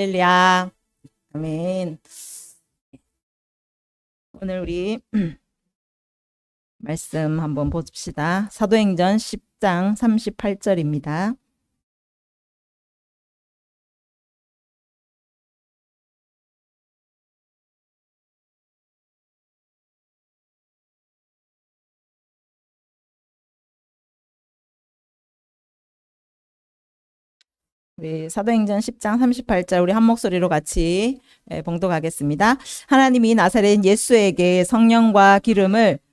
할렐루야. 아멘. 오늘 우리 말씀 한번 봅시다. 사도행전 10장 38절입니다. 우리 사도행전 10장 38절 우리 한 목소리로 같이 봉독하겠습니다. 하나님이 나사렛 예수에게 성령과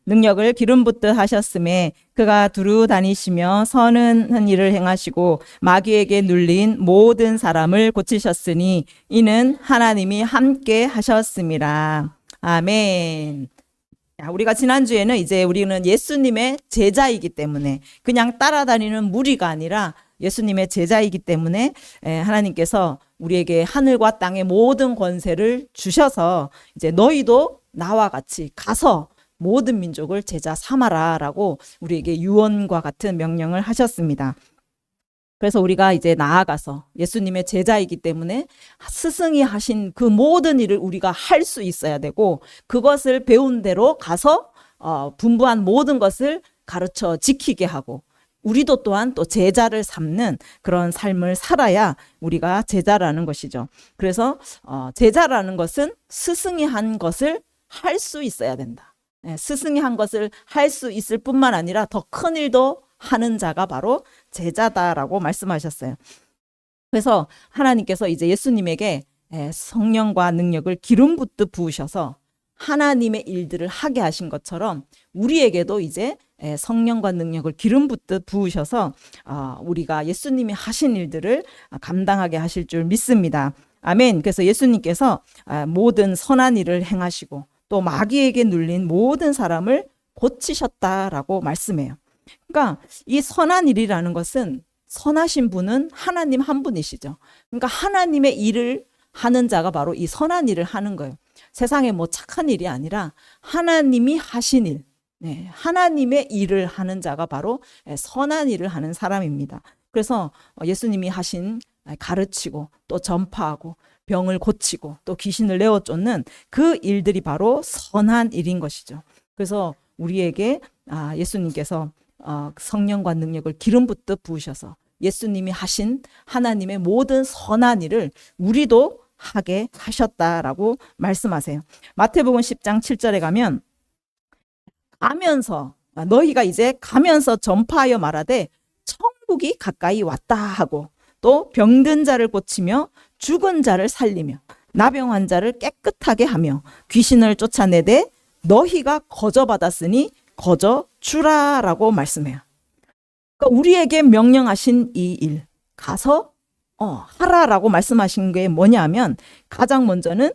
능력을 기름 붓듯 하셨음에 그가 두루 다니시며 선한 일을 행하시고 마귀에게 눌린 모든 사람을 고치셨으니 이는 하나님이 함께 하셨습니다. 아멘. 우리가 지난주에는 이제 우리는 예수님의 제자이기 때문에 그냥 따라다니는 무리가 아니라 예수님의 제자이기 때문에 하나님께서 우리에게 하늘과 땅의 모든 권세를 주셔서 이제 너희도 나와 같이 가서 모든 민족을 제자 삼아라 라고 우리에게 유언과 같은 명령을 하셨습니다. 그래서 우리가 이제 나아가서 예수님의 제자이기 때문에 스승이 하신 그 모든 일을 우리가 할 수 있어야 되고 그것을 배운 대로 가서 분부한 모든 것을 가르쳐 지키게 하고 우리도 또한 또 제자를 삼는 그런 삶을 살아야 우리가 제자라는 것이죠. 그래서 제자라는 것은 스승이 한 것을 할 수 있어야 된다. 스승이 한 것을 할 수 있을 뿐만 아니라 더 큰 일도 하는 자가 바로 제자다라고 말씀하셨어요. 그래서 하나님께서 이제 예수님에게 성령과 능력을 기름 붓듯 부으셔서 하나님의 일들을 하게 하신 것처럼 우리에게도 이제 성령과 능력을 기름 붓듯 부으셔서 우리가 예수님이 하신 일들을 감당하게 하실 줄 믿습니다. 아멘. 그래서 예수님께서 모든 선한 일을 행하시고 또 마귀에게 눌린 모든 사람을 고치셨다라고 말씀해요. 그러니까 이 선한 일이라는 것은 선하신 분은 하나님 한 분이시죠. 그러니까 하나님의 일을 하는 자가 바로 이 선한 일을 하는 거예요. 세상에 뭐 착한 일이 아니라 하나님이 하신 일, 하나님의 일을 하는 자가 바로 선한 일을 하는 사람입니다. 그래서 예수님이 하신 가르치고 또 전파하고 병을 고치고 또 귀신을 내어 쫓는 그 일들이 바로 선한 일인 것이죠. 그래서 우리에게 예수님께서 성령과 능력을 기름 붓듯 부으셔서 예수님이 하신 하나님의 모든 선한 일을 우리도 하게 하셨다라고 말씀하세요. 마태복음 10장 7절에 가면서 너희가 이제 가면서 전파하여 말하되 천국이 가까이 왔다 하고 또 병든 자를 고치며 죽은 자를 살리며 나병 환자를 깨끗하게 하며 귀신을 쫓아내되 너희가 거저받았으니 거저 주라라고 말씀해요. 그러니까 우리에게 명령하신 이 일 가서 하라라고 말씀하신 게 뭐냐면 가장 먼저는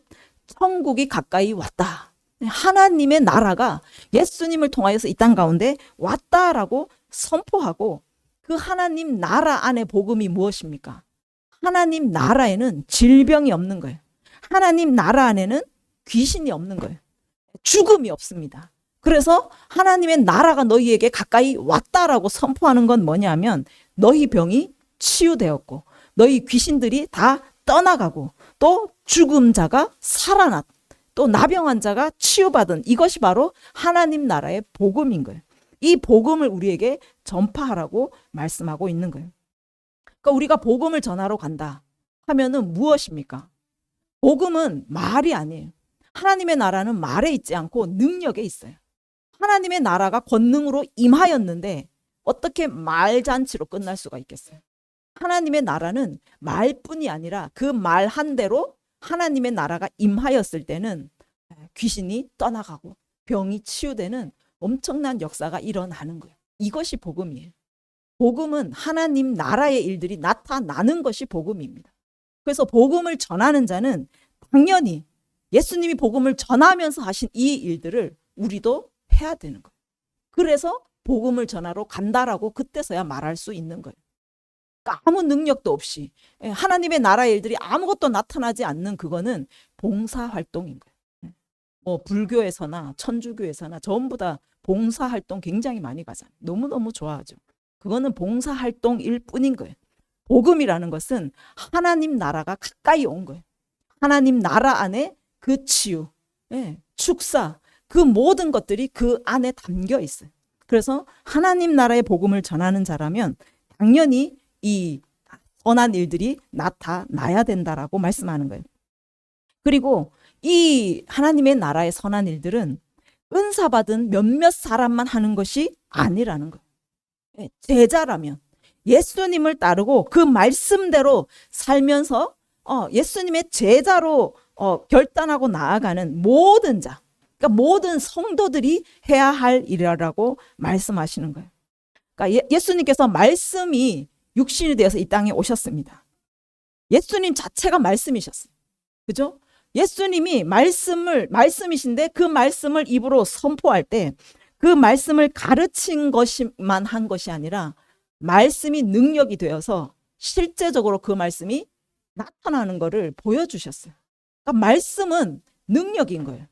천국이 가까이 왔다. 하나님의 나라가 예수님을 통하여서 이 땅 가운데 왔다라고 선포하고 그 하나님 나라 안에 복음이 무엇입니까? 하나님 나라에는 질병이 없는 거예요. 하나님 나라 안에는 귀신이 없는 거예요. 죽음이 없습니다. 그래서 하나님의 나라가 너희에게 가까이 왔다라고 선포하는 건 뭐냐면 너희 병이 치유되었고 너희 귀신들이 다 떠나가고 또 죽음자가 살아났 또 나병 환자가 치유받은 이것이 바로 하나님 나라의 복음인 거예요. 이 복음을 우리에게 전파하라고 말씀하고 있는 거예요. 그러니까 우리가 복음을 전하러 간다 하면은 무엇입니까? 복음은 말이 아니에요. 하나님의 나라는 말에 있지 않고 능력에 있어요. 하나님의 나라가 권능으로 임하였는데 어떻게 말잔치로 끝날 수가 있겠어요? 하나님의 나라는 말뿐이 아니라 그 말 한 대로 하나님의 나라가 임하였을 때는 귀신이 떠나가고 병이 치유되는 엄청난 역사가 일어나는 거예요. 이것이 복음이에요. 복음은 하나님 나라의 일들이 나타나는 것이 복음입니다. 그래서 복음을 전하는 자는 당연히 예수님이 복음을 전하면서 하신 이 일들을 우리도 해야 되는 거예요. 그래서 복음을 전하러 간다라고 그때서야 말할 수 있는 거예요. 그러니까 아무 능력도 없이 하나님의 나라의 일들이 아무것도 나타나지 않는 그거는 봉사활동인 거예요. 뭐 불교에서나 천주교에서나 전부 다 봉사활동 굉장히 많이 가잖아요. 너무너무 좋아하죠. 그거는 봉사활동일 뿐인 거예요. 복음이라는 것은 하나님 나라가 가까이 온 거예요. 하나님 나라 안에 그 치유, 축사, 그 모든 것들이 그 안에 담겨 있어요. 그래서 하나님 나라의 복음을 전하는 자라면 당연히 이 선한 일들이 나타나야 된다라고 말씀하는 거예요. 그리고 이 하나님의 나라의 선한 일들은 은사 받은 몇몇 사람만 하는 것이 아니라는 거예요. 제자라면 예수님을 따르고 그 말씀대로 살면서 예수님의 제자로 결단하고 나아가는 모든 자, 그러니까 모든 성도들이 해야 할 일이라고 말씀하시는 거예요. 그러니까 예수님께서 말씀이 육신이 되어서 이 땅에 오셨습니다. 예수님 자체가 말씀이셨어요. 그죠? 예수님이 말씀이신데 그 말씀을 입으로 선포할 때 그 말씀을 가르친 것만 한 것이 아니라 말씀이 능력이 되어서 실제적으로 그 말씀이 나타나는 것을 보여주셨어요. 그러니까 말씀은 능력인 거예요.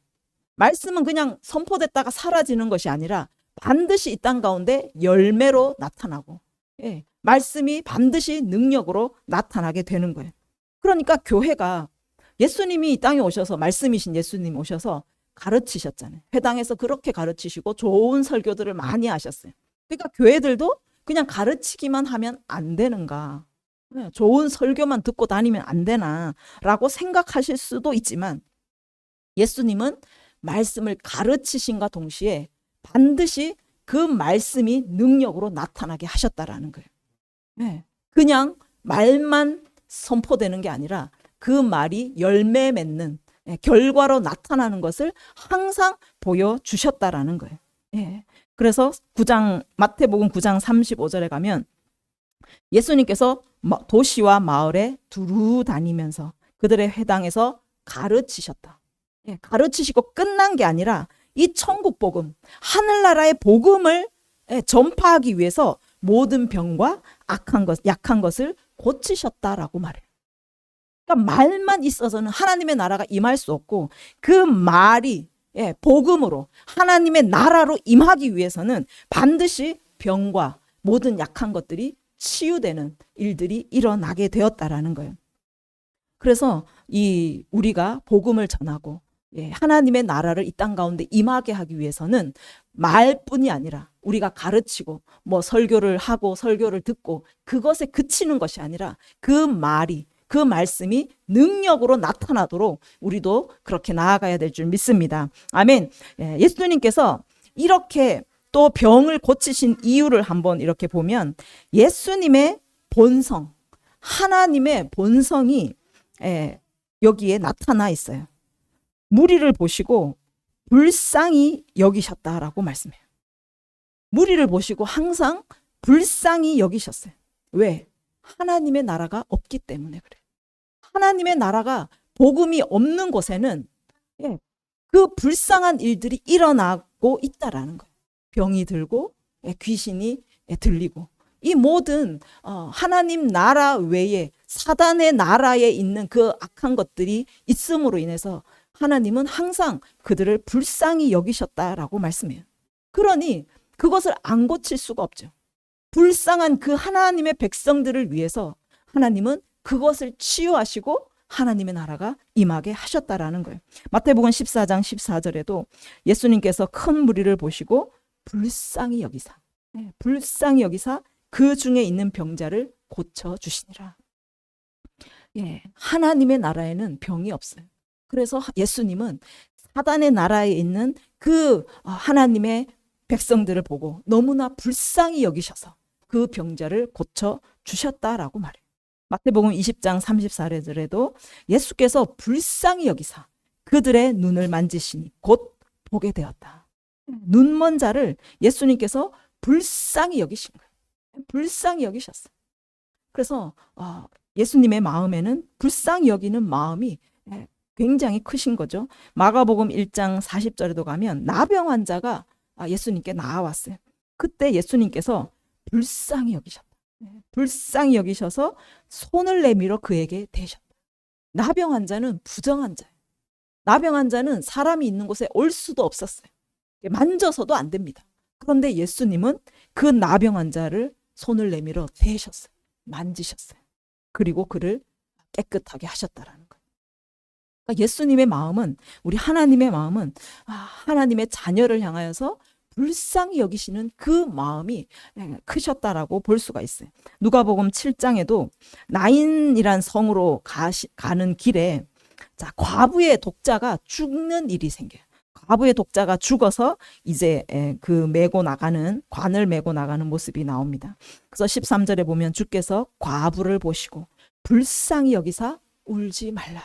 말씀은 그냥 선포됐다가 사라지는 것이 아니라 반드시 이 땅 가운데 열매로 나타나고, 말씀이 반드시 능력으로 나타나게 되는 거예요. 그러니까 교회가 예수님이 이 땅에 오셔서, 말씀이신 예수님이 오셔서 가르치셨잖아요. 회당에서 그렇게 가르치시고 좋은 설교들을 많이 하셨어요. 그러니까 교회들도 그냥 가르치기만 하면 안 되는가, 좋은 설교만 듣고 다니면 안 되나 라고 생각하실 수도 있지만, 예수님은 말씀을 가르치신과 동시에 반드시 그 말씀이 능력으로 나타나게 하셨다라는 거예요. 그냥 말만 선포되는 게 아니라 그 말이 열매 맺는, 결과로 나타나는 것을 항상 보여주셨다라는 거예요. 그래서 마태복음 9장 35절에 가면 예수님께서 도시와 마을에 두루 다니면서 그들의 회당에서 가르치셨다. 가르치시고 끝난 게 아니라 이 천국 복음, 하늘나라의 복음을 전파하기 위해서 모든 병과 약한 것을 고치셨다라고 말해요. 그러니까 말만 있어서는 하나님의 나라가 임할 수 없고, 그 말이 복음으로 하나님의 나라로 임하기 위해서는 반드시 병과 모든 약한 것들이 치유되는 일들이 일어나게 되었다라는 거예요. 그래서 우리가 복음을 전하고 하나님의 나라를 이 땅 가운데 임하게 하기 위해서는 말뿐이 아니라 우리가 가르치고 설교를 하고 설교를 듣고 그것에 그치는 것이 아니라 그 말씀이 능력으로 나타나도록 우리도 그렇게 나아가야 될 줄 믿습니다. 아멘. 예수님께서 이렇게 또 병을 고치신 이유를 한번 이렇게 보면, 예수님의 본성, 하나님의 본성이 여기에 나타나 있어요. 무리를 보시고 불쌍히 여기셨다라고 말씀해요. 무리를 보시고 항상 불쌍히 여기셨어요. 왜? 하나님의 나라가 없기 때문에 그래요. 하나님의 나라가 복음이 없는 곳에는 그 불쌍한 일들이 일어나고 있다라는 거예요. 병이 들고 귀신이 들리고, 이 모든 하나님 나라 외에 사단의 나라에 있는 그 악한 것들이 있음으로 인해서 하나님은 항상 그들을 불쌍히 여기셨다라고 말씀해요. 그러니 그것을 안 고칠 수가 없죠. 불쌍한 그 하나님의 백성들을 위해서 하나님은 그것을 치유하시고 하나님의 나라가 임하게 하셨다라는 거예요. 마태복음 14장 14절에도 예수님께서 큰 무리를 보시고 불쌍히 여기사 그 중에 있는 병자를 고쳐주시니라. 하나님의 나라에는 병이 없어요. 그래서 예수님은 사단의 나라에 있는 그 하나님의 백성들을 보고 너무나 불쌍히 여기셔서 그 병자를 고쳐주셨다라고 말해요. 마태복음 20장 34절에도 예수께서 불쌍히 여기사 그들의 눈을 만지시니 곧 보게 되었다. 눈먼 자를 예수님께서 불쌍히 여기신 거예요. 불쌍히 여기셨어요. 그래서 예수님의 마음에는 불쌍히 여기는 마음이 굉장히 크신 거죠. 마가복음 1장 40절에도 가면 나병 환자가 예수님께 나와왔어요. 그때 예수님께서 불쌍히 여기셨다. 불쌍히 여기셔서 손을 내밀어 그에게 대셨다. 나병 환자는 부정한 자예요. 나병 환자는 사람이 있는 곳에 올 수도 없었어요. 만져서도 안 됩니다. 그런데 예수님은 그 나병 환자를 손을 내밀어 대셨어요. 만지셨어요. 그리고 그를 깨끗하게 하셨다라는 거예요. 그러니까 예수님의 마음은, 우리 하나님의 마음은 하나님의 자녀를 향하여서 불쌍히 여기시는 그 마음이 크셨다라고 볼 수가 있어요. 누가복음 7장에도 나인이란 성으로 가는 길에 과부의 독자가 죽는 일이 생겨요. 과부의 독자가 죽어서 이제 그 관을 메고 나가는 모습이 나옵니다. 그래서 13절에 보면 주께서 과부를 보시고 불쌍히 여기사 울지 말라.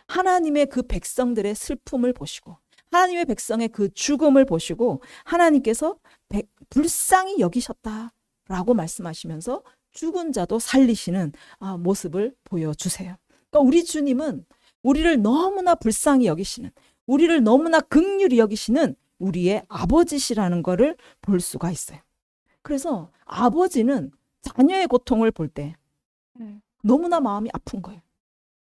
하나님의 그 백성들의 슬픔을 보시고 하나님의 백성의 그 죽음을 보시고 하나님께서 불쌍히 여기셨다라고 말씀하시면서 죽은 자도 살리시는 모습을 보여주세요. 그러니까 우리 주님은 우리를 너무나 불쌍히 여기시는, 우리를 너무나 긍휼히 여기시는 우리의 아버지시라는 것을 볼 수가 있어요. 그래서 아버지는 자녀의 고통을 볼 때 너무나 마음이 아픈 거예요.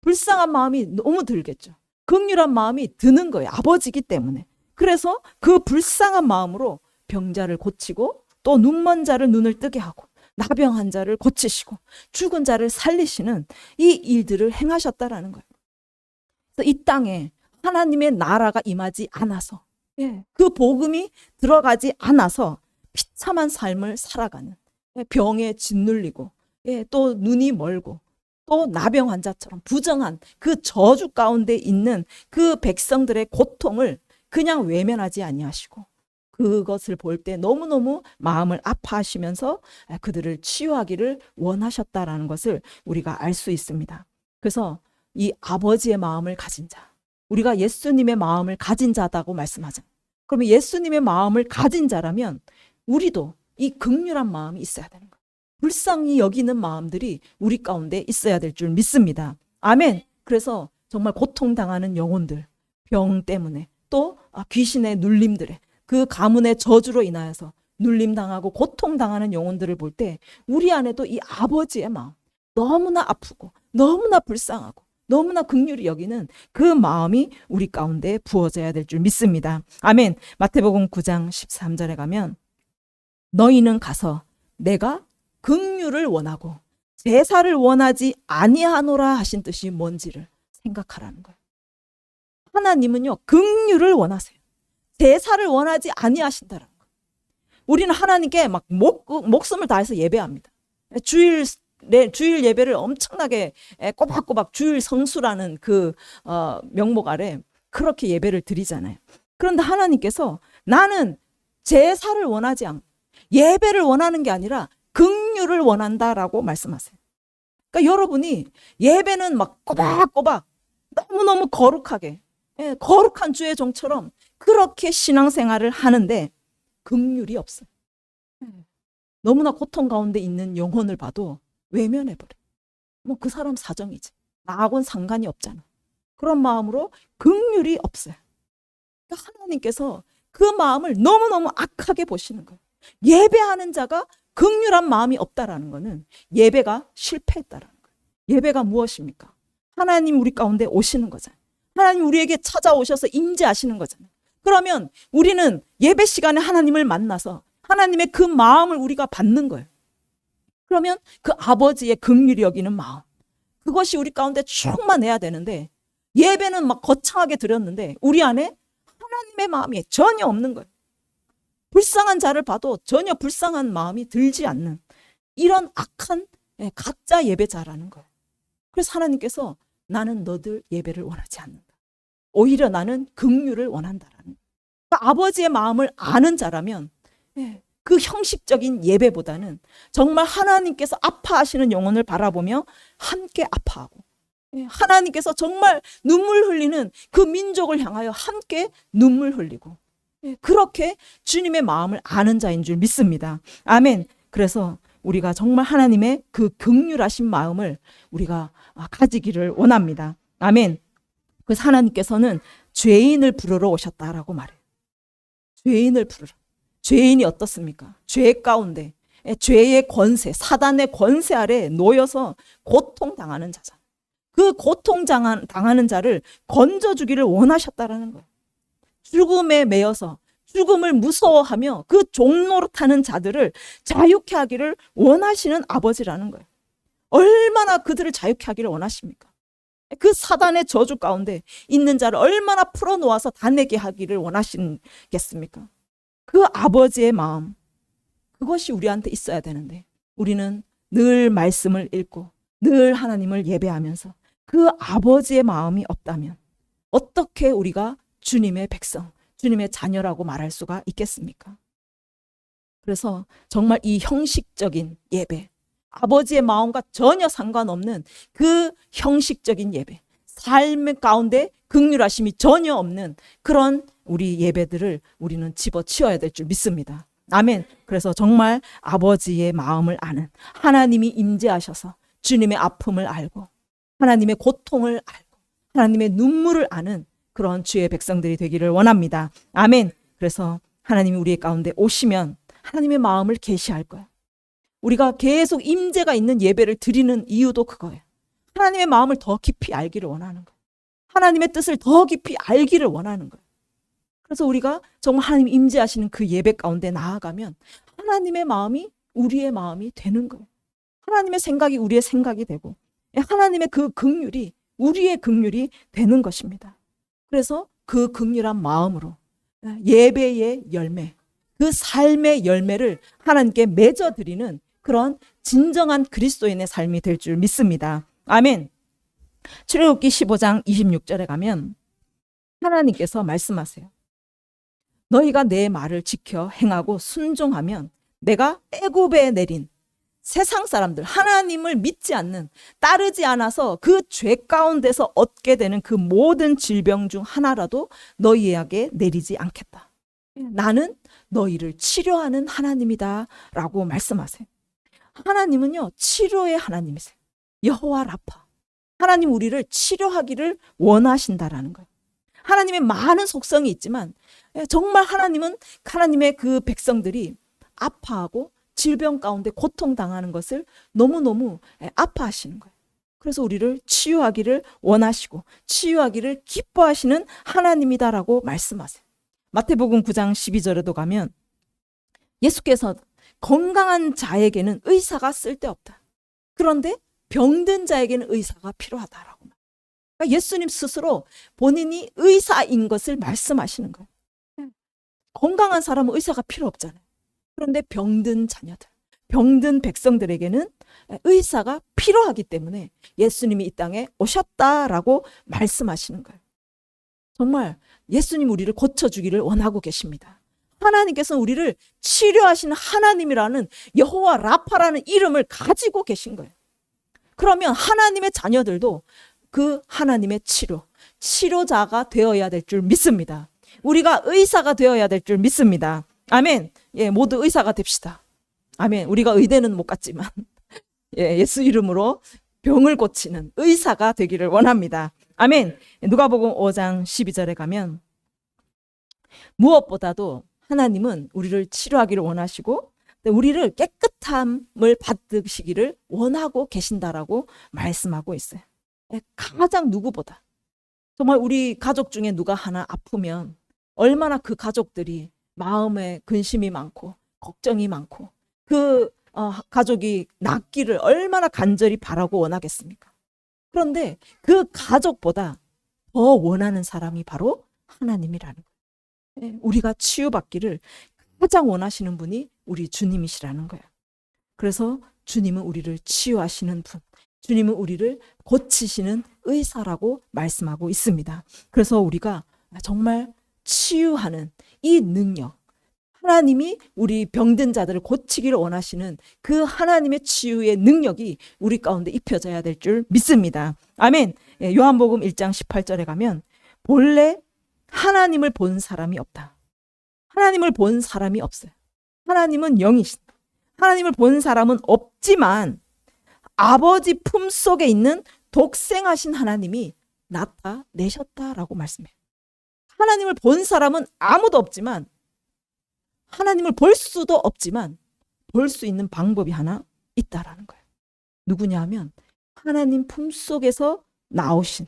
불쌍한 마음이 너무 들겠죠. 긍휼한 마음이 드는 거예요. 아버지이기 때문에. 그래서 그 불쌍한 마음으로 병자를 고치고 또 눈먼 자를 눈을 뜨게 하고 나병한 자를 고치시고 죽은 자를 살리시는 이 일들을 행하셨다라는 거예요. 그래서 이 땅에 하나님의 나라가 임하지 않아서, 그 복음이 들어가지 않아서 비참한 삶을 살아가는, 병에 짓눌리고 또 눈이 멀고 또 나병 환자처럼 부정한 그 저주 가운데 있는 그 백성들의 고통을 그냥 외면하지 아니하시고 그것을 볼 때 너무너무 마음을 아파하시면서 그들을 치유하기를 원하셨다라는 것을 우리가 알 수 있습니다. 그래서 이 아버지의 마음을 가진 자, 우리가 예수님의 마음을 가진 자다고 말씀하잖아요. 그러면 예수님의 마음을 가진 자라면 우리도 이 긍휼한 마음이 있어야 되는 거예요. 불쌍히 여기는 마음들이 우리 가운데 있어야 될 줄 믿습니다. 아멘. 그래서 정말 고통당하는 영혼들, 병 때문에 또 귀신의 눌림들에 그 가문의 저주로 인하여서 눌림당하고 고통당하는 영혼들을 볼 때 우리 안에도 이 아버지의 마음, 너무나 아프고 너무나 불쌍하고 너무나 긍휼히 여기는 그 마음이 우리 가운데 부어져야 될 줄 믿습니다. 아멘. 마태복음 9장 13절에 가면 너희는 가서 내가 긍휼을 원하고 제사를 원하지 아니하노라 하신 뜻이 뭔지를 생각하라는 거예요. 하나님은요, 긍휼을 원하세요. 제사를 원하지 아니하신다는 거예요. 우리는 하나님께 막 목숨을 다해서 예배합니다. 주일 예배를 엄청나게 꼬박꼬박 주일 성수라는 그 명목 아래 그렇게 예배를 드리잖아요. 그런데 하나님께서 나는 제사를 원하지 않고 예배를 원하는 게 아니라 긍휼을 원한다라고 말씀하세요. 그러니까 여러분이 예배는 막 꼬박꼬박 너무너무 거룩하게, 거룩한 주의 종처럼 그렇게 신앙생활을 하는데 긍휼이 없어요. 너무나 고통 가운데 있는 영혼을 봐도 외면해버려. 뭐 그 사람 사정이지. 나하고는 상관이 없잖아. 그런 마음으로 긍휼이 없어요. 그러니까 하나님께서 그 마음을 너무너무 악하게 보시는 거예요. 예배하는 자가 긍휼한 마음이 없다라는 것은 예배가 실패했다라는 거예요. 예배가 무엇입니까? 하나님 우리 가운데 오시는 거잖아요. 하나님 우리에게 찾아오셔서 임재하시는 거잖아요. 그러면 우리는 예배 시간에 하나님을 만나서 하나님의 그 마음을 우리가 받는 거예요. 그러면 그 아버지의 긍휼히 여기는 마음, 그것이 우리 가운데 충만해야 되는데 예배는 막 거창하게 드렸는데 우리 안에 하나님의 마음이 전혀 없는 거예요. 불쌍한 자를 봐도 전혀 불쌍한 마음이 들지 않는 이런 악한 가짜 예배자라는 거예요. 그래서 하나님께서 나는 너들 예배를 원하지 않는다. 오히려 나는 긍휼을 원한다라는 거예요. 그러니까 아버지의 마음을 아는 자라면 그 형식적인 예배보다는 정말 하나님께서 아파하시는 영혼을 바라보며 함께 아파하고 하나님께서 정말 눈물 흘리는 그 민족을 향하여 함께 눈물 흘리고 그렇게 주님의 마음을 아는 자인 줄 믿습니다. 아멘. 그래서 우리가 정말 하나님의 그 긍휼하신 마음을 우리가 가지기를 원합니다. 아멘. 그래서 하나님께서는 죄인을 부르러 오셨다라고 말해요. 죄인을 부르러. 죄인이 어떻습니까? 죄 가운데 죄의 권세, 사단의 권세 아래 놓여서 고통당하는 자잖아요. 그 고통당하는 자를 건져주기를 원하셨다라는 거예요. 죽음에 매여서 죽음을 무서워하며 그 종노릇하는 자들을 자유케 하기를 원하시는 아버지라는 거예요. 얼마나 그들을 자유케 하기를 원하십니까? 그 사단의 저주 가운데 있는 자를 얼마나 풀어놓아서 다 내게 하기를 원하시겠습니까? 그 아버지의 마음, 그것이 우리한테 있어야 되는데 우리는 늘 말씀을 읽고 늘 하나님을 예배하면서 그 아버지의 마음이 없다면 어떻게 우리가 주님의 백성, 주님의 자녀라고 말할 수가 있겠습니까? 그래서 정말 이 형식적인 예배, 아버지의 마음과 전혀 상관없는 그 형식적인 예배, 삶 가운데 긍휼하심이 전혀 없는 그런 우리 예배들을 우리는 집어치워야 될 줄 믿습니다. 아멘. 그래서 정말 아버지의 마음을 아는, 하나님이 임재하셔서 주님의 아픔을 알고 하나님의 고통을 알고 하나님의 눈물을 아는 그런 주의 백성들이 되기를 원합니다. 아멘. 그래서 하나님이 우리 가운데 오시면 하나님의 마음을 계시할 거예요. 우리가 계속 임재가 있는 예배를 드리는 이유도 그거예요. 하나님의 마음을 더 깊이 알기를 원하는 거예요. 하나님의 뜻을 더 깊이 알기를 원하는 거예요. 그래서 우리가 정말 하나님 임재하시는 그 예배 가운데 나아가면 하나님의 마음이 우리의 마음이 되는 거예요. 하나님의 생각이 우리의 생각이 되고 하나님의 그 긍휼이 우리의 긍휼이 되는 것입니다. 그래서 그 긍휼한 마음으로 예배의 열매, 그 삶의 열매를 하나님께 맺어드리는 그런 진정한 그리스도인의 삶이 될 줄 믿습니다. 아멘. 출애굽기 15장 26절에 가면 하나님께서 말씀하세요. 너희가 내 말을 지켜 행하고 순종하면 내가 애굽에 내린 세상 사람들, 하나님을 믿지 않는, 따르지 않아서 그 죄 가운데서 얻게 되는 그 모든 질병 중 하나라도 너희에게 내리지 않겠다. 나는 너희를 치료하는 하나님이다 라고 말씀하세요. 하나님은요, 치료의 하나님이세요. 여호와 라파. 하나님 우리를 치료하기를 원하신다라는 거예요. 하나님의 많은 속성이 있지만 정말 하나님은 하나님의 그 백성들이 아파하고 질병 가운데 고통당하는 것을 너무너무 아파하시는 거예요. 그래서 우리를 치유하기를 원하시고 치유하기를 기뻐하시는 하나님이다라고 말씀하세요. 마태복음 9장 12절에도 가면 예수께서 건강한 자에게는 의사가 쓸데없다. 그런데 병든 자에게는 의사가 필요하다라고. 그러니까 예수님 스스로 본인이 의사인 것을 말씀하시는 거예요. 건강한 사람은 의사가 필요 없잖아요. 그런데 병든 자녀들, 병든 백성들에게는 의사가 필요하기 때문에 예수님이 이 땅에 오셨다라고 말씀하시는 거예요. 정말 예수님 우리를 고쳐주기를 원하고 계십니다. 하나님께서는 우리를 치료하시는 하나님이라는 여호와 라파라는 이름을 가지고 계신 거예요. 그러면 하나님의 자녀들도 그 하나님의 치료자가 되어야 될 줄 믿습니다. 우리가 의사가 되어야 될 줄 믿습니다. 아멘. 예, 모두 의사가 됩시다. 아멘. 우리가 의대는 못 갔지만 예수 이름으로 병을 고치는 의사가 되기를 원합니다. 아멘. 누가복음 5장 12절에 가면 무엇보다도 하나님은 우리를 치료하기를 원하시고 우리를 깨끗함을 받으시기를 원하고 계신다라고 말씀하고 있어요. 가장 누구보다 정말 우리 가족 중에 누가 하나 아프면 얼마나 그 가족들이 마음에 근심이 많고 걱정이 많고 그 가족이 낫기를 얼마나 간절히 바라고 원하겠습니까? 그런데 그 가족보다 더 원하는 사람이 바로 하나님이라는 거예요. 우리가 치유받기를 가장 원하시는 분이 우리 주님이시라는 거예요. 그래서 주님은 우리를 치유하시는 분, 주님은 우리를 고치시는 의사라고 말씀하고 있습니다. 그래서 우리가 정말 치유하는 이 능력, 하나님이 우리 병든 자들을 고치기를 원하시는 그 하나님의 치유의 능력이 우리 가운데 입혀져야 될 줄 믿습니다. 아멘. 요한복음 1장 18절에 가면 본래 하나님을 본 사람이 없다. 하나님을 본 사람이 없어요. 하나님은 영이신. 하나님을 본 사람은 없지만 아버지 품속에 있는 독생하신 하나님이 나타내셨다라고 말씀해요. 하나님을 본 사람은 아무도 없지만 하나님을 볼 수도 없지만 볼 수 있는 방법이 하나 있다라는 거예요. 누구냐 하면 하나님 품속에서 나오신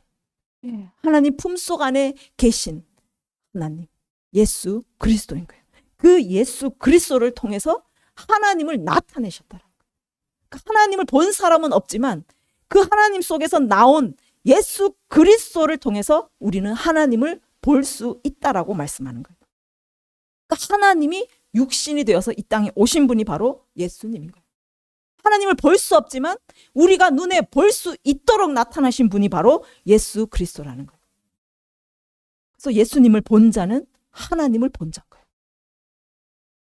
하나님 품속 안에 계신 하나님 예수 그리스도인 거예요. 그 예수 그리스도를 통해서 하나님을 나타내셨다라는 거예요. 하나님을 본 사람은 없지만 그 하나님 속에서 나온 예수 그리스도를 통해서 우리는 하나님을 볼 수 있다라고 말씀하는 거예요. 그러니까 하나님이 육신이 되어서 이 땅에 오신 분이 바로 예수님인 거예요. 하나님을 볼 수 없지만 우리가 눈에 볼 수 있도록 나타나신 분이 바로 예수 그리스도라는 거예요. 그래서 예수님을 본 자는 하나님을 본 자인 거예요.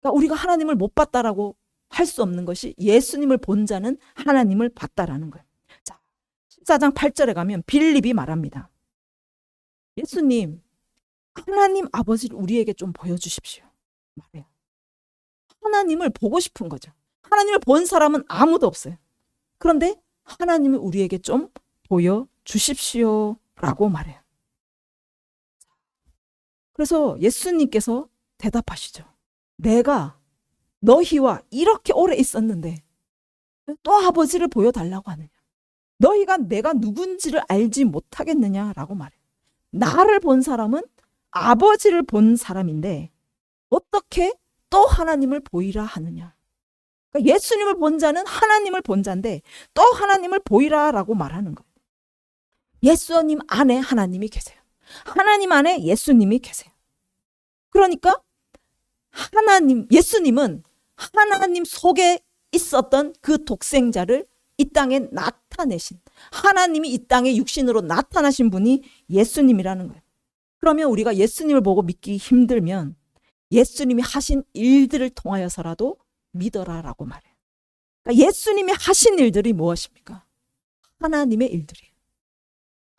그러니까 우리가 하나님을 못 봤다라고 할 수 없는 것이 예수님을 본 자는 하나님을 봤다라는 거예요. 자, 14장 8절에 가면 빌립이 말합니다. 예수님, 하나님 아버지를 우리에게 좀 보여주십시오. 말해요. 하나님을 보고 싶은 거죠. 하나님을 본 사람은 아무도 없어요. 그런데 하나님을 우리에게 좀 보여주십시오 라고 말해요. 그래서 예수님께서 대답하시죠. 내가 너희와 이렇게 오래 있었는데 또 아버지를 보여달라고 하느냐. 너희가 내가 누군지를 알지 못하겠느냐라고 말해요. 나를 본 사람은 아버지를 본 사람인데 어떻게 또 하나님을 보이라 하느냐. 그러니까 예수님을 본 자는 하나님을 본 자인데 또 하나님을 보이라라고 말하는 거예요. 예수님 안에 하나님이 계세요. 하나님 안에 예수님이 계세요. 그러니까 예수님은 하나님 속에 있었던 그 독생자를 이 땅에 나타내신, 하나님이 이 땅에 육신으로 나타나신 분이 예수님이라는 거예요. 그러면 우리가 예수님을 보고 믿기 힘들면 예수님이 하신 일들을 통하여서라도 믿어라라고 말해요. 그러니까 예수님이 하신 일들이 무엇입니까? 하나님의 일들이에요.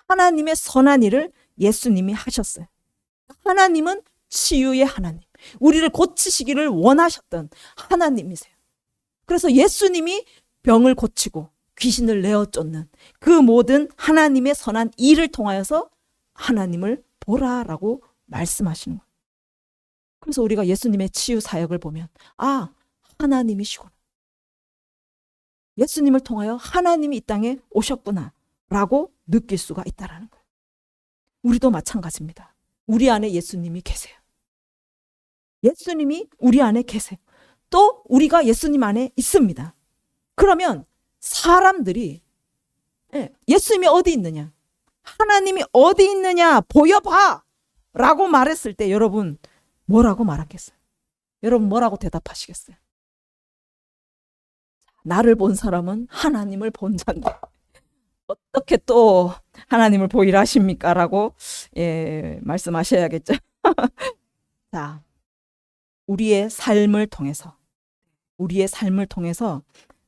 하나님의 선한 일을 예수님이 하셨어요. 하나님은 치유의 하나님, 우리를 고치시기를 원하셨던 하나님이세요. 그래서 예수님이 병을 고치고 귀신을 내어 쫓는 그 모든 하나님의 선한 일을 통하여서 하나님을 보라라고 말씀하시는 거예요. 그래서 우리가 예수님의 치유 사역을 보면 하나님이시구나. 예수님을 통하여 하나님이 이 땅에 오셨구나 라고 느낄 수가 있다는 거예요. 우리도 마찬가지입니다. 우리 안에 예수님이 계세요. 예수님이 우리 안에 계세요. 또 우리가 예수님 안에 있습니다. 그러면 사람들이 예수님이 어디 있느냐, 하나님이 어디 있느냐 보여봐 라고 말했을 때 여러분 뭐라고 말하겠어요? 여러분 뭐라고 대답하시겠어요? 나를 본 사람은 하나님을 본 자인데 어떻게 또 하나님을 보이라 하십니까? 라고 말씀하셔야겠죠. 자, 우리의 삶을 통해서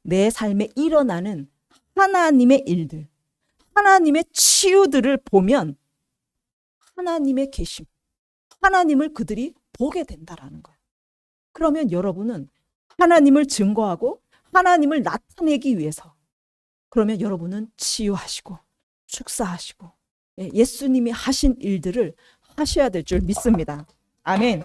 내 삶에 일어나는 하나님의 일들, 하나님의 치유들을 보면 하나님의 계심, 하나님을 그들이 보게 된다라는 거예요. 그러면 여러분은 하나님을 증거하고 하나님을 나타내기 위해서 그러면 여러분은 치유하시고 축사하시고 예수님이 하신 일들을 하셔야 될 줄 믿습니다. 아멘.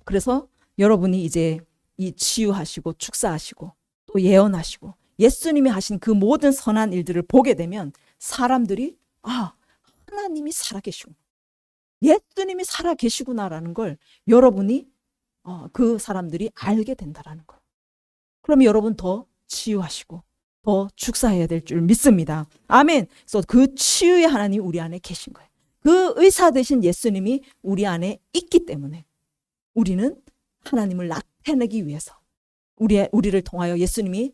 그래서 여러분이 이제 이 치유하시고 축사하시고 또 예언하시고 예수님이 하신 그 모든 선한 일들을 보게 되면 사람들이 하나님이 살아계시구나, 예수님이 살아계시구나라는 걸 여러분이 그 사람들이 알게 된다라는 거예요. 그러면 여러분 더 치유하시고 더 축사해야 될 줄 믿습니다. 아멘. 그래서 그 치유의 하나님이 우리 안에 계신 거예요. 그 의사 되신 예수님이 우리 안에 있기 때문에 우리는 하나님을 나타내기 위해서 우리를 통하여 예수님이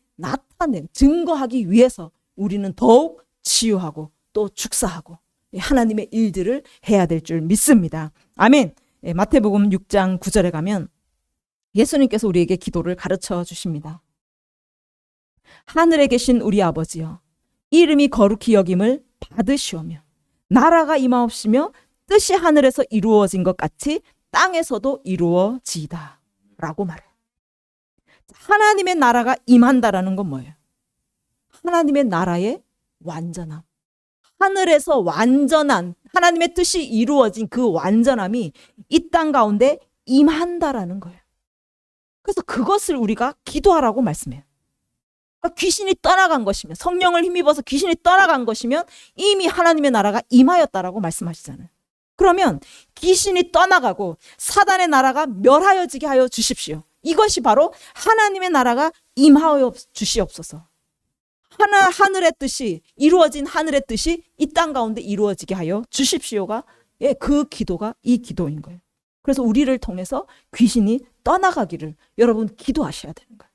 증거하기 위해서 우리는 더욱 치유하고 또 축사하고 하나님의 일들을 해야 될 줄 믿습니다. 아멘. 마태복음 6장 9절에 가면 예수님께서 우리에게 기도를 가르쳐 주십니다. 하늘에 계신 우리 아버지여, 이름이 거룩히 여김을 받으시오며 나라가 임하옵시며 뜻이 하늘에서 이루어진 것 같이 땅에서도 이루어지이다 라고 말해요. 하나님의 나라가 임한다라는 건 뭐예요? 하나님의 나라의 완전함, 하늘에서 완전한 하나님의 뜻이 이루어진 그 완전함이 이 땅 가운데 임한다라는 거예요. 그래서 그것을 우리가 기도하라고 말씀해요. 그러니까 귀신이 떠나간 것이면, 성령을 힘입어서 귀신이 떠나간 것이면 이미 하나님의 나라가 임하였다라고 말씀하시잖아요. 그러면 귀신이 떠나가고 사단의 나라가 멸하여지게 하여 주십시오. 이것이 바로 하나님의 나라가 임하여 주시옵소서. 하늘의 뜻이 이루어진 하늘의 뜻이 이 땅 가운데 이루어지게 하여 주십시오가 그 기도가 이 기도인 거예요. 그래서 우리를 통해서 귀신이 떠나가기를 여러분 기도하셔야 되는 거예요.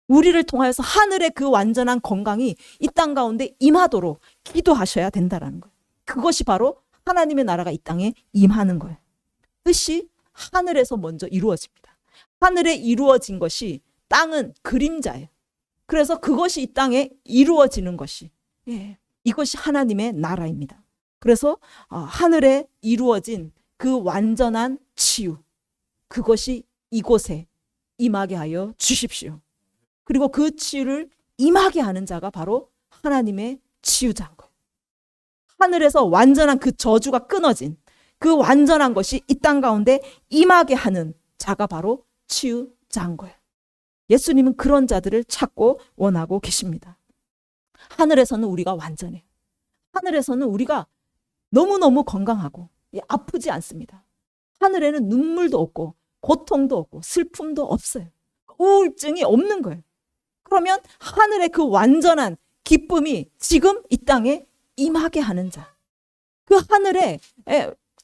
우리를 통하여서 하늘의 그 완전한 건강이 이 땅 가운데 임하도록 기도하셔야 된다는 거예요. 그것이 바로 하나님의 나라가 이 땅에 임하는 거예요. 뜻이 하늘에서 먼저 이루어집니다. 하늘에 이루어진 것이 땅은 그림자예요. 그래서 그것이 이 땅에 이루어지는 것이 이것이 하나님의 나라입니다. 그래서 하늘에 이루어진 그 완전한 치유, 그것이 이곳에 임하게 하여 주십시오. 그리고 그 치유를 임하게 하는 자가 바로 하나님의 치유자인 거예요. 하늘에서 완전한 그 저주가 끊어진 그 완전한 것이 이 땅 가운데 임하게 하는 자가 바로 치유자인 거예요. 예수님은 그런 자들을 찾고 원하고 계십니다. 하늘에서는 우리가 완전해요. 하늘에서는 우리가 너무너무 건강하고 아프지 않습니다. 하늘에는 눈물도 없고 고통도 없고 슬픔도 없어요. 우울증이 없는 거예요. 그러면 하늘의 그 완전한 기쁨이 지금 이 땅에 임하게 하는 자, 그 하늘의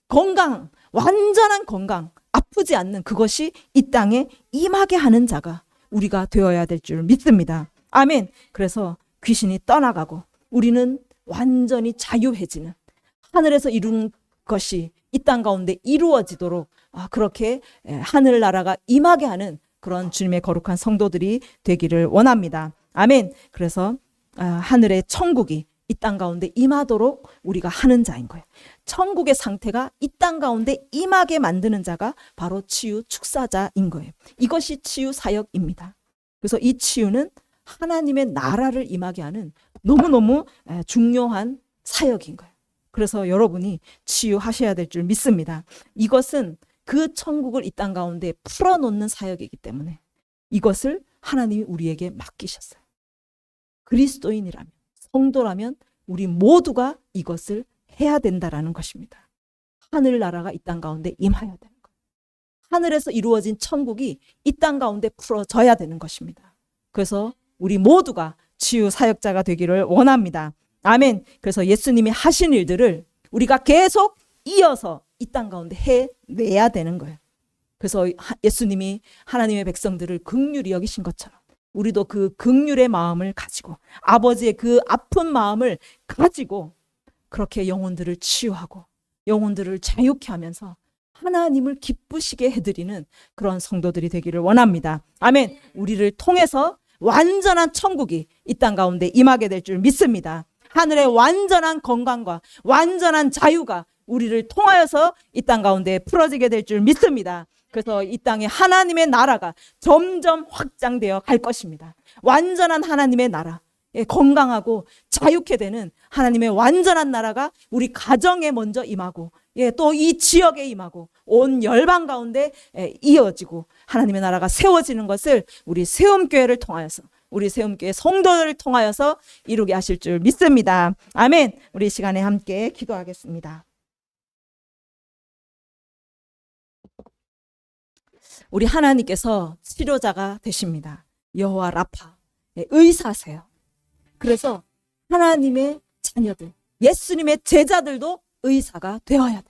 건강, 완전한 건강, 아프지 않는 그것이 이 땅에 임하게 하는 자가 우리가 되어야 될 줄 믿습니다. 아멘. 그래서 귀신이 떠나가고 우리는 완전히 자유해지는, 하늘에서 이룬 것이 이 땅 가운데 이루어지도록 그렇게 하늘나라가 임하게 하는 그런 주님의 거룩한 성도들이 되기를 원합니다. 아멘. 그래서 하늘의 천국이 이 땅 가운데 임하도록 우리가 하는 자인 거예요. 천국의 상태가 이 땅 가운데 임하게 만드는 자가 바로 치유 축사자인 거예요. 이것이 치유 사역입니다. 그래서 이 치유는 하나님의 나라를 임하게 하는 너무너무 중요한 사역인 거예요. 그래서 여러분이 치유하셔야 될 줄 믿습니다. 이것은 그 천국을 이 땅 가운데 풀어놓는 사역이기 때문에 이것을 하나님이 우리에게 맡기셨어요. 그리스도인이라면, 성도라면 우리 모두가 이것을 해야 된다라는 것입니다. 하늘나라가 이 땅 가운데 임하여야 되는 거예요. 하늘에서 이루어진 천국이 이 땅 가운데 풀어져야 되는 것입니다. 그래서 우리 모두가 치유 사역자가 되기를 원합니다. 아멘. 그래서 예수님이 하신 일들을 우리가 계속 이어서 이 땅 가운데 해내야 되는 거예요. 그래서 예수님이 하나님의 백성들을 긍휼히 여기신 것처럼 우리도 그 긍휼의 마음을 가지고, 아버지의 그 아픈 마음을 가지고 그렇게 영혼들을 치유하고 영혼들을 자유케 하면서 하나님을 기쁘시게 해드리는 그런 성도들이 되기를 원합니다. 아멘. 우리를 통해서 완전한 천국이 이 땅 가운데 임하게 될 줄 믿습니다. 하늘의 완전한 건강과 완전한 자유가 우리를 통하여서 이 땅 가운데 풀어지게 될 줄 믿습니다. 그래서 이 땅에 하나님의 나라가 점점 확장되어 갈 것입니다. 완전한 하나님의 나라, 건강하고 자유케 되는 하나님의 완전한 나라가 우리 가정에 먼저 임하고, 또 이 지역에 임하고 온 열방 가운데 이어지고 하나님의 나라가 세워지는 것을 우리 세움교회를 통하여서, 우리 세움교회 성도들을 통하여서 이루게 하실 줄 믿습니다. 아멘. 우리 시간에 함께 기도하겠습니다. 우리 하나님께서 치료자가 되십니다. 여호와 라파, 의사세요. 그래서 하나님의 자녀들, 예수님의 제자들도 의사가 되어야 돼.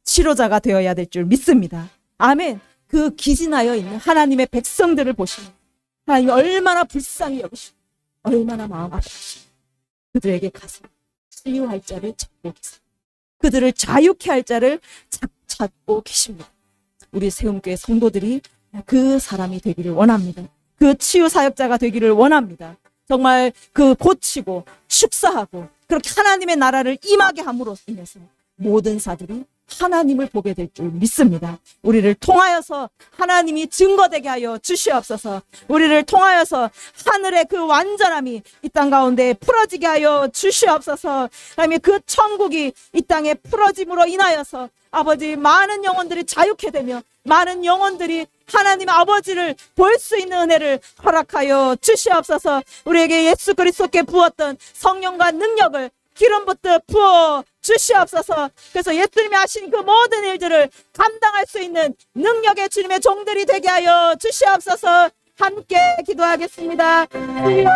치료자가 되어야 될 줄 믿습니다. 아멘. 그 기진하여 있는 하나님의 백성들을 보시면 하나님이 얼마나 불쌍히 여기시고 얼마나 마음 아프시고 그들에게 가서 치유할 자를 찾고 계세요. 그들을 자유케 할 자를 찾고 계십니다. 우리 세움교회 성도들이 그 사람이 되기를 원합니다. 그 치유 사역자가 되기를 원합니다. 정말 그 고치고 축사하고 그렇게 하나님의 나라를 임하게 함으로 인해서 모든 사들이 하나님을 보게 될 줄 믿습니다. 우리를 통하여서 하나님이 증거되게 하여 주시옵소서. 우리를 통하여서 하늘의 그 완전함이 이 땅 가운데 풀어지게 하여 주시옵소서. 하나님, 그 천국이 이 땅에 풀어짐으로 인하여서 아버지, 많은 영혼들이 자유케 되며 많은 영혼들이 하나님 아버지를 볼 수 있는 은혜를 허락하여 주시옵소서. 우리에게 예수 그리스도께 부었던 성령과 능력을 기름 붓듯 부어 주시옵소서. 그래서 예수님이 하신 그 모든 일들을 감당할 수 있는 능력의 주님의 종들이 되게 하여 주시옵소서. 함께 기도하겠습니다. 주여